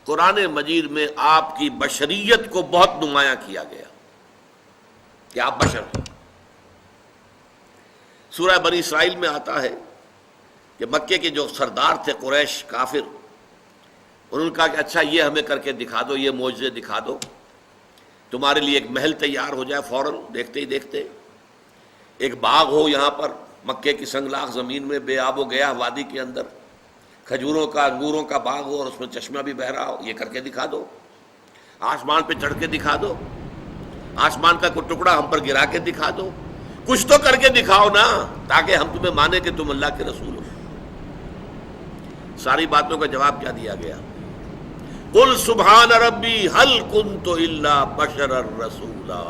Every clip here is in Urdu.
قرآن مجید میں آپ کی بشریت کو بہت نمایاں کیا گیا کہ آپ بشر ہیں۔ سورہ بنی اسرائیل میں آتا ہے کہ مکے کے جو سردار تھے قریش کافر، انہوں نے کہا کہ اچھا یہ ہمیں کر کے دکھا دو، یہ معجزے دکھا دو، تمہارے لیے ایک محل تیار ہو جائے فوراً دیکھتے ہی دیکھتے، ایک باغ ہو یہاں پر مکے کی سنگلاخ زمین میں بے آب و گیا وادی کے اندر، کھجوروں کا انگوروں کا باغ ہو اور اس میں چشمہ بھی بہہ رہا ہو، یہ کر کے دکھا دو، آسمان پہ چڑھ کے دکھا دو، آسمان کا کوئی ٹکڑا ہم پر گرا کے دکھا دو، کچھ تو کر کے دکھاؤ نا تاکہ ہم تمہیں مانیں کہ تم اللہ کے رسول ہو۔ ساری باتوں کا جواب کیا دیا گیا؟ قل سبحان ربی هل كنت الا بشرا رسولا،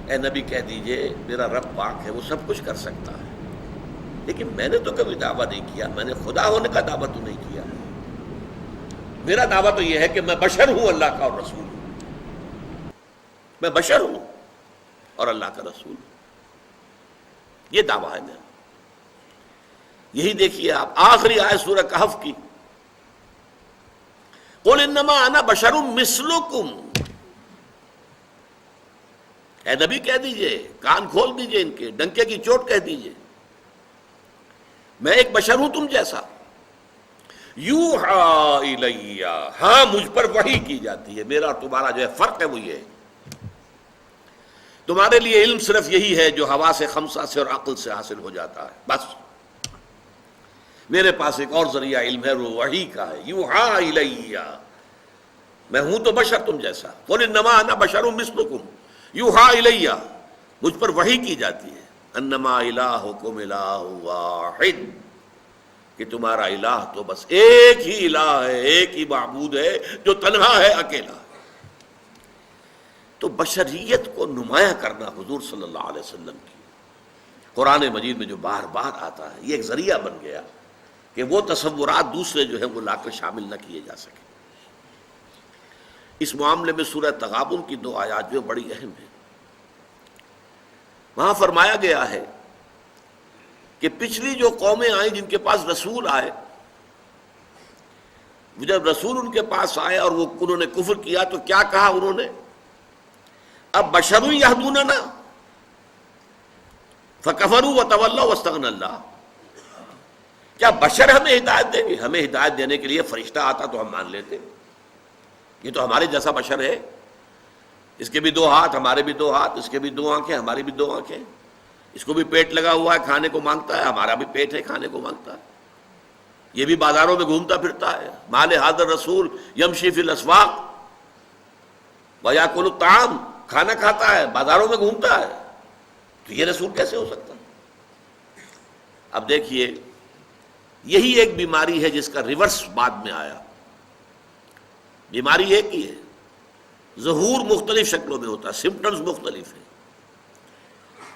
اے نبی کہہ دیجئے میرا رب پاک ہے، وہ سب کچھ کر سکتا ہے، لیکن میں نے تو کبھی دعویٰ نہیں کیا، میں نے خدا ہونے کا دعویٰ تو نہیں کیا، میرا دعویٰ تو یہ ہے کہ میں بشر ہوں اللہ کا اور رسول ہوں، میں بشر ہوں اور اللہ کا رسول ہوں، یہ دعویٰ ہے میرا۔ یہی دیکھیے آپ آخری آیت سورہ کہف کی، قل انما انا بشر مثلکم، اے نبی کہہ دیجئے، کان کھول دیجئے ان کے، ڈنکے کی چوٹ کہہ دیجئے، میں ایک بشر ہوں تم جیسا، یوحی الی، ہاں مجھ پر وحی کی جاتی ہے، میرا اور تمہارا جو ہے فرق ہے وہ یہ ہے، تمہارے لیے علم صرف یہی ہے جو حواس خمسہ سے اور عقل سے حاصل ہو جاتا ہے، بس میرے پاس ایک اور ذریعہ علم ہے، وہ وحی کا ہے، یوحی الی، میں ہوں تو بشر تم جیسا، قل انما انا بشر مثلکم یوحی الی، مجھ پر وحی کی جاتی ہے، انما الہکم الہ واحد، کہ تمہارا الہ تو بس ایک ہی الہ ہے، ایک ہی معبود ہے جو تنہا ہے، اکیلا ہے۔ تو بشریت کو نمایاں کرنا حضور صلی اللہ علیہ وسلم کی قرآن مجید میں جو بار بار آتا ہے، یہ ایک ذریعہ بن گیا کہ وہ تصورات دوسرے جو ہیں وہ لا کر شامل نہ کیے جا سکیں۔ اس معاملے میں سورہ تغابن کی 2 آیات جو بڑی اہم ہیں، وہاں فرمایا گیا ہے کہ پچھلی جو قومیں آئیں جن کے پاس رسول آئے، جب رسول ان کے پاس آئے اور وہ انہوں نے کفر کیا تو کیا کہا انہوں نے؟ اب بشر یہدوننا فکفروا وتولوا واستغنى اللہ، کیا بشر ہمیں ہدایت دیں گے؟ ہمیں ہدایت دینے کے لیے فرشتہ آتا تو ہم مان لیتے، یہ تو ہمارے جیسا بشر ہے، اس کے بھی 2 ہاتھ ہمارے بھی 2 ہاتھ، اس کے بھی 2 آنکھیں ہماری بھی 2 آنکھیں، اس کو بھی پیٹ لگا ہوا ہے کھانے کو مانگتا ہے، ہمارا بھی پیٹ ہے کھانے کو مانگتا ہے، یہ بھی بازاروں میں گھومتا پھرتا ہے، مال ھذا الرسول یمشی فی الاسواق ویاکل الطعام، کھانا کھاتا ہے بازاروں میں گھومتا ہے، تو یہ رسول کیسے ہو سکتا ہے؟ اب دیکھیے یہی ایک بیماری ہے جس کا ریورس بعد میں آیا، بیماری ایک ہی ہے، ظہور مختلف شکلوں میں ہوتا ہے، سمپٹمز مختلف ہیں۔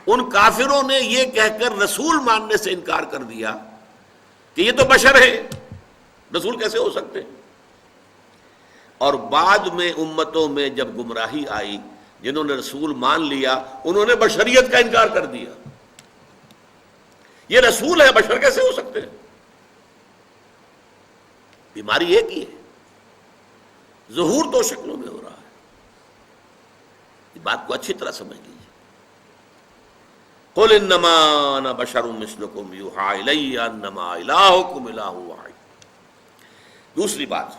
ان کافروں نے یہ کہہ کر رسول ماننے سے انکار کر دیا کہ یہ تو بشر ہے، رسول کیسے ہو سکتے ہیں؟ اور بعد میں امتوں میں جب گمراہی آئی، جنہوں نے رسول مان لیا انہوں نے بشریت کا انکار کر دیا، یہ رسول ہے بشر کیسے ہو سکتے ہیں؟ بیماری ایک ہی ہے، ظہور 2 شکلوں میں ہو رہا ہے، اس بات کو اچھی طرح سمجھ لیجیے۔ قل انما انا بشر مثلکم یوحی الی انما الہکم الہ واحد۔ دوسری بات،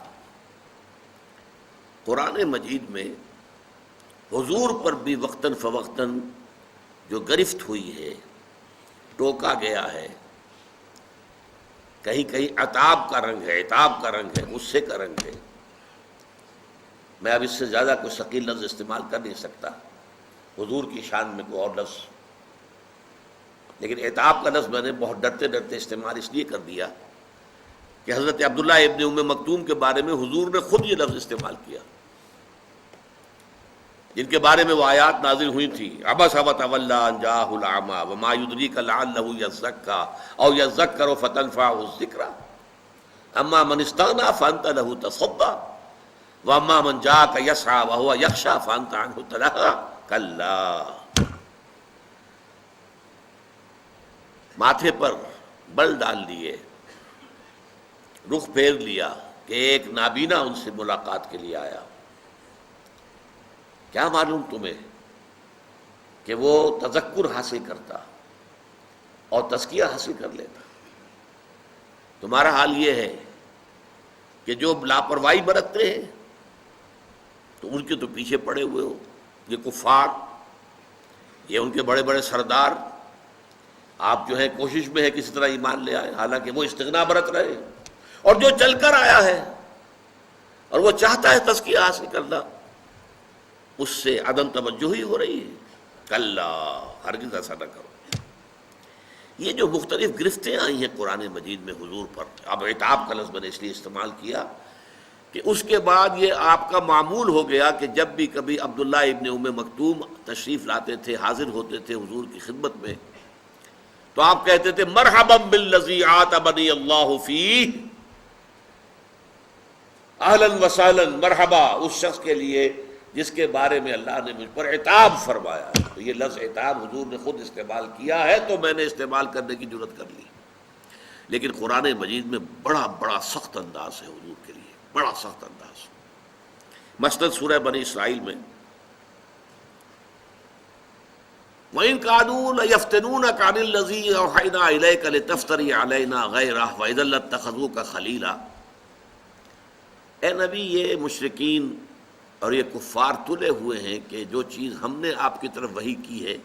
قرآن مجید میں حضور پر بھی وقتاً فوقتاً جو گرفت ہوئی ہے، ٹوکا گیا ہے، کہیں کہیں عتاب کا رنگ ہے، عتاب کا رنگ ہے، غصے کا رنگ ہے، میں اب اس سے زیادہ کوئی ثقیل لفظ استعمال کر نہیں سکتا حضور کی شان میں کوئی اور لفظ، لیکن عتاب کا لفظ میں نے بہت ڈرتے ڈرتے استعمال اس لیے کر دیا کہ حضرت عبداللہ ابن ام مکتوم کے بارے میں حضور نے خود یہ لفظ استعمال کیا، جن کے بارے میں وہ آیات نازل ہوئی تھی، عبس وتولی ان جاءہ الاعمی وما یدریک لعلہ یزکی او یذکر فتنفعہ الذکریٰ اما من استغنی فانت لہ تصدی واما من جاءک یسعی وہو یخشی فانت عنہ تلہی کلا۔ ماتھے پر بل ڈال لیے، رخ پھیر لیا، کہ ایک نابینا ان سے ملاقات کے لیے آیا. کیا معلوم تمہیں کہ وہ تذکر حاصل کرتا اور تزکیہ حاصل کر لیتا. تمہارا حال یہ ہے کہ جو لاپرواہی برتتے ہیں تو ان کے تو پیچھے پڑے ہوئے ہو. یہ کفار، یہ ان کے بڑے بڑے سردار، آپ جو ہے کوشش میں ہے کسی طرح ایمان لے آئے، حالانکہ وہ استغنا برت رہے. اور جو چل کر آیا ہے اور وہ چاہتا ہے تزکیہ حاصل کرنا، اس سے عدم توجہی ہو رہی ہے. کلا، ہرگز ایسا نہ کرو. یہ جو مختلف گرفتیں آئی ہیں قرآن مجید میں حضور پر، اب عتاب کا لفظ میں نے اس لیے استعمال کیا کہ اس کے بعد یہ آپ کا معمول ہو گیا کہ جب بھی کبھی عبداللہ ابن ام مکتوم تشریف لاتے تھے، حاضر ہوتے تھے حضور کی خدمت میں، تو آپ کہتے تھے مرحبا بالذی عاتبنی اللہ فیہ، اہلا وسہلا، مرحبا اس شخص کے لیے جس کے بارے میں اللہ نے مجھ پر عتاب فرمایا. تو یہ لفظ عتاب حضور نے خود استعمال کیا ہے تو میں نے استعمال کرنے کی جرات کر لی. لیکن قرآن مجید میں بڑا بڑا سخت انداز ہے حضور کے لیے، بڑا سخت انداز. مثلاً سورہ بنی اسرائیل میں وَإِن كَانُوا لَيَفْتِنُونَكَ عَنِ الَّذِي أَوْحَيْنَا إِلَيْكَ لِتَفْتَرِيَ عَلَيْنَا غَيْرَهُ وَإِذًا لَاتَّخَذُوكَ خَلِيلًا. اے نبی، یہ مشرکین اور یہ کفار تلے ہوئے ہیں کہ جو چیز ہم نے آپ کی طرف وحی کی ہے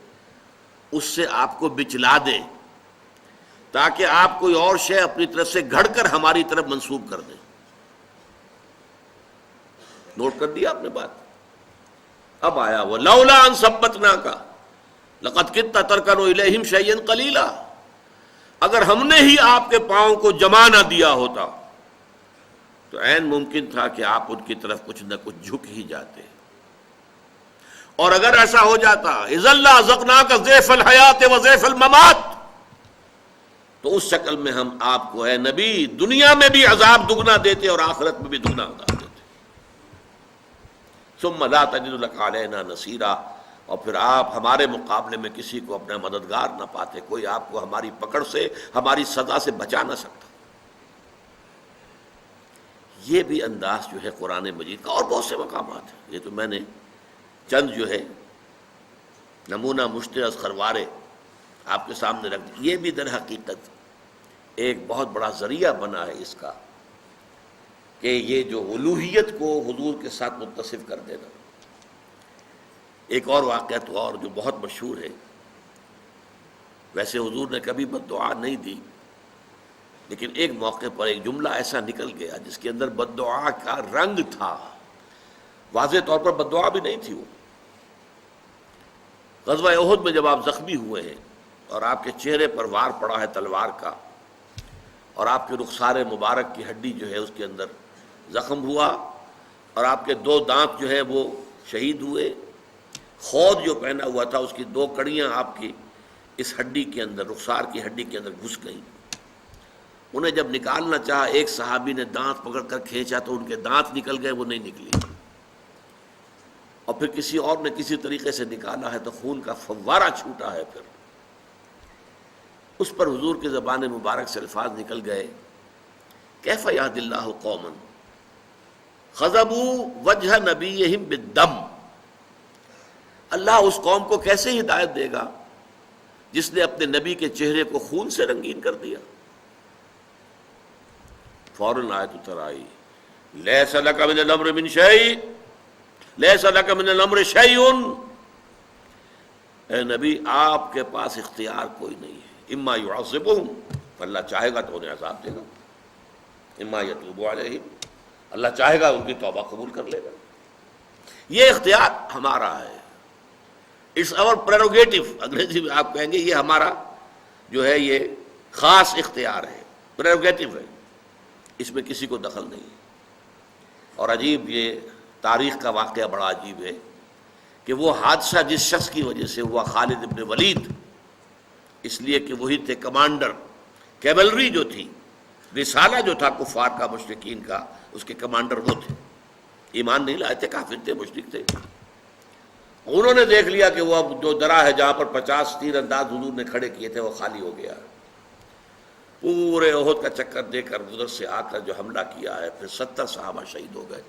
اس سے آپ کو بچلا دیں تاکہ آپ کوئی اور شے اپنی طرف سے گھڑ کر ہماری طرف منسوب کر دیں. نوٹ کر دیا آپ نے بات. اب آیا وہ لولا ان ثبتناک لقد کدت ترکن الیہم شیئا قلیلا، اگر ہم نے ہی آپ کے پاؤں کو جما نہ دیا ہوتا تو عین ممکن تھا کہ آپ ان کی طرف کچھ نہ کچھ جھک ہی جاتے. اور اگر ایسا ہو جاتا اذا لأذقناک ضعف الحیات وضعف الممات، تو اس شکل میں ہم آپ کو اے نبی دنیا میں بھی عذاب دگنا دیتے اور آخرت میں بھی دگنا عذاب دیتے. ثم لا تجد لك علینا نصیرا، اور پھر آپ ہمارے مقابلے میں کسی کو اپنا مددگار نہ پاتے، کوئی آپ کو ہماری پکڑ سے، ہماری سزا سے بچا نہ سکتا. یہ بھی انداز جو ہے قرآن مجید کا، اور بہت سے مقامات ہیں. یہ تو میں نے چند جو ہے نمونہ مشترک خروارے آپ کے سامنے رکھ دی. یہ بھی در حقیقت ایک بہت بڑا ذریعہ بنا ہے اس کا کہ یہ جو الوہیت کو حضور کے ساتھ متصف کر دینا. ایک اور واقعہ تو اور جو بہت مشہور ہے، ویسے حضور نے کبھی بد دعا نہیں دی، لیکن ایک موقع پر ایک جملہ ایسا نکل گیا جس کے اندر بد دعا کا رنگ تھا. واضح طور پر بد دعا بھی نہیں تھی وہ. غزوہ احد میں جب آپ زخمی ہوئے ہیں اور آپ کے چہرے پر وار پڑا ہے تلوار کا، اور آپ کے رخسار مبارک کی ہڈی جو ہے اس کے اندر زخم ہوا، اور آپ کے 2 دانت جو ہے وہ شہید ہوئے، خود جو پہنا ہوا تھا اس کی 2 کڑیاں آپ کی اس ہڈی کے اندر، رخسار کی ہڈی کے اندر گھس گئیں. انہیں جب نکالنا چاہا، ایک صحابی نے دانت پکڑ کر کھینچا تو ان کے دانت نکل گئے، وہ نہیں نکلی. اور پھر کسی اور نے کسی طریقے سے نکالا ہے تو خون کا فوارہ چھوٹا ہے. پھر اس پر حضور کی زبان مبارک سے الفاظ نکل گئے، کیف یہد اللہ قوما خضبوا وجہ نبیہم بالدم. اللہ اس قوم کو کیسے ہدایت دے گا جس نے اپنے نبی کے چہرے کو خون سے رنگین کر دیا. فوراً آیت اتر آئی، لیس لک من الامر من شیء، لیس لک من الامر شیء. اے نبی آپ کے پاس اختیار کوئی نہیں ہے. اما یعذبہم، اللہ چاہے گا تو انہیں عذاب دے گا، اما یتوب علیہم، اللہ چاہے گا ان کی توبہ قبول کر لے گا. یہ اختیار ہمارا ہے. اٹس اور پریروگیٹو، انگریزی میں آپ کہیں گے یہ ہمارا جو ہے یہ خاص اختیار ہے، پریروگیٹو ہے، اس میں کسی کو دخل نہیں. اور عجیب یہ تاریخ کا واقعہ بڑا عجیب ہے کہ وہ حادثہ جس شخص کی وجہ سے ہوا، خالد ابن ولید، اس لیے کہ وہی تھے کمانڈر، کیولری جو تھی، رسالہ جو تھا کفار کا، مشرکین کا، اس کے کمانڈر وہ تھے. ایمان نہیں لائے تھے، کافر تھے، مشرک تھے. انہوں نے دیکھ لیا کہ وہ اب جو درا ہے جہاں پر 50 تیر انداز حضور نے کھڑے کیے تھے وہ خالی ہو گیا. پورے احد کا چکر دے کر ادھر سے آ کر جو حملہ کیا ہے، پھر 70 صحابہ شہید ہو گئے،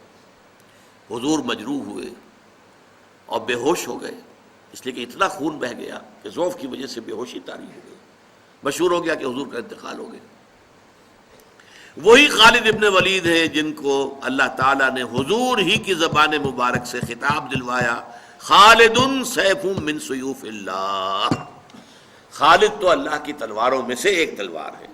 حضور مجروح ہوئے اور بے ہوش ہو گئے، اس لیے کہ اتنا خون بہہ گیا کہ ضعف کی وجہ سے بے ہوشی طاری ہو گئی، مشہور ہو گیا کہ حضور کا انتقال ہو گیا۔ وہی خالد ابن ولید ہیں جن کو اللہ تعالیٰ نے حضور ہی کی زبان مبارک سے خطاب دلوایا، خالد سیف من سیوف اللہ، خالد تو اللہ کی تلواروں میں سے ایک تلوار ہے۔